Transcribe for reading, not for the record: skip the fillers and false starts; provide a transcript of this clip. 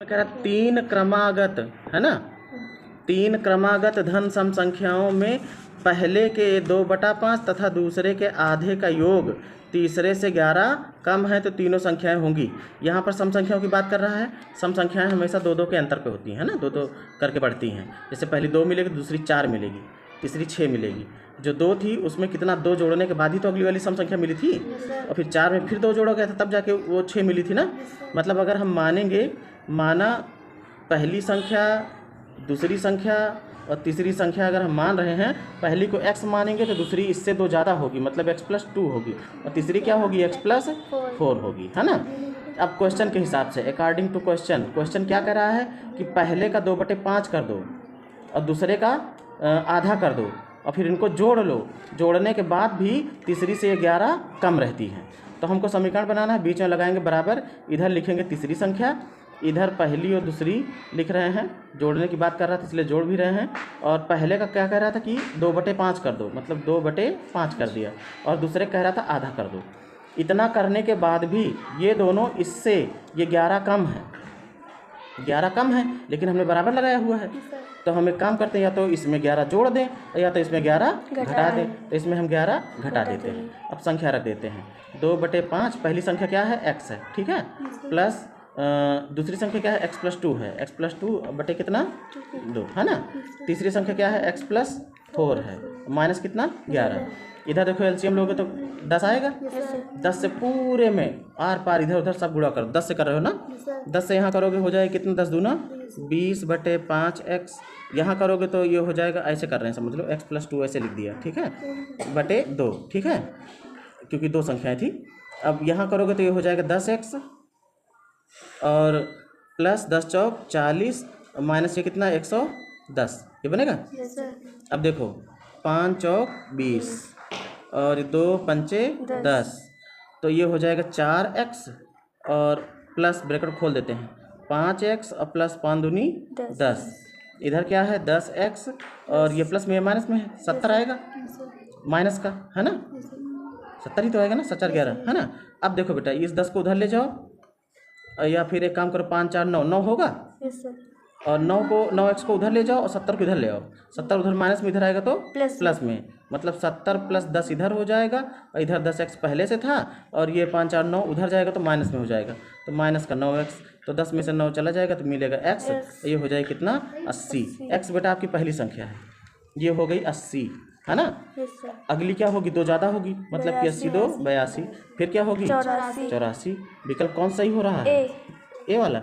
कह रहा तीन क्रमागत है ना, तीन क्रमागत धन सम संख्याओं में पहले के 2/5 तथा दूसरे के आधे का योग तीसरे से 11 कम है तो तीनों संख्याएं होंगी। यहाँ पर सम संख्याओं की बात कर रहा है। सम संख्याएं हमेशा 2-2 के अंतर पे होती हैं ना, 2-2 करके बढ़ती हैं। जैसे पहली 2 मिलेगी, दूसरी 4 मिलेगी, तीसरी 6 मिलेगी। जो 2 थी उसमें कितना 2 जोड़ने के बाद ही तो अगली वाली सम संख्या मिली थी, और फिर 4 में फिर 2 जोड़ा गया था तब जाके वो 6 मिली थी ना। मतलब अगर हम मानेंगे, माना पहली संख्या, दूसरी संख्या और तीसरी संख्या अगर हम मान रहे हैं, पहली को x मानेंगे तो दूसरी इससे 2 ज़्यादा होगी, मतलब x+2 होगी, और तीसरी क्या होगी x+4 होगी, है ना। अब क्वेश्चन के हिसाब से, अकॉर्डिंग टू क्वेश्चन क्या कह रहा है कि पहले का 2/5 कर दो और दूसरे का आधा कर दो और फिर इनको जोड़ लो। जोड़ने के बाद भी तीसरी से 11 कम रहती है। तो हमको समीकरण बनाना है, बीच में लगाएंगे बराबर, इधर लिखेंगे तीसरी संख्या, इधर पहली और दूसरी लिख रहे हैं। जोड़ने की बात कर रहा था इसलिए जोड़ भी रहे हैं। और पहले का क्या कह रहा था कि 2/5 कर दो, मतलब 2/5 कर दिया, और दूसरे कह रहा था आधा कर दो। इतना करने के बाद भी ये दोनों इससे ये 11 कम है, 11 कम है, लेकिन हमने बराबर लगाया हुआ है। तो हम एक काम करते हैं, या तो इसमें 11 जोड़ दें या तो इसमें 11 घटा दें। तो इसमें हम 11 घटा देते हैं। अब संख्या रख देते हैं, 2/5 पहली संख्या क्या है x है, ठीक है, प्लस दूसरी संख्या क्या है x+2 है, x+2 बटे कितना 2 है ना। तीसरी संख्या क्या है x+4 है, माइनस कितना 11। इधर देखो एलसीएम लोगे तो 10 आएगा। 10 से पूरे में आर पार इधर उधर सब गुणा करो। 10 से कर रहे हो ना, 10 से यहाँ करोगे हो जाएगा कितना 10 दूना 20/5x। यहाँ करोगे तो ये हो जाएगा, ऐसे कर रहे हैं समझ लो, x+2 ऐसे लिख दिया, ठीक है, बटे 2, ठीक है, क्योंकि 2 संख्याएं थी। अब यहाँ करोगे तो ये हो जाएगा 10x और प्लस 10 चौक 40 माइनस ये कितना 110, ये बनेगा। अब देखो 5 चौक 20 और 2 पंचे 10, तो ये हो जाएगा 4x और प्लस ब्रैकेट खोल देते हैं 5x और प्लस 5 दूनी 10। इधर क्या है 10x और ये प्लस में माइनस में है 70 आएगा माइनस का, है ना, 70 ही तो आएगा ना, 7×4 है ना। अब देखो बेटा इस 10 को उधर ले जाओ, या फिर एक काम करो 5×4=9 होगा, और 9x को उधर ले जाओ और 70 को इधर ले आओ। 70 उधर माइनस में, इधर आएगा तो प्लस में, मतलब 70 + 10 इधर हो जाएगा, और इधर 10x पहले से था, और ये 5×4=9 उधर जाएगा तो माइनस में हो जाएगा, तो माइनस का 9x, तो 10 में से 9 चला जाएगा तो मिलेगा x। ये हो जाएगा कितना 80। x बेटा आपकी पहली संख्या है, ये हो गई 80, है ना। अगली क्या होगी, 2 ज़्यादा होगी, मतलब कि 80 2 82, फिर क्या होगी 84। विकल्प कौन सही हो रहा है, ए वाला।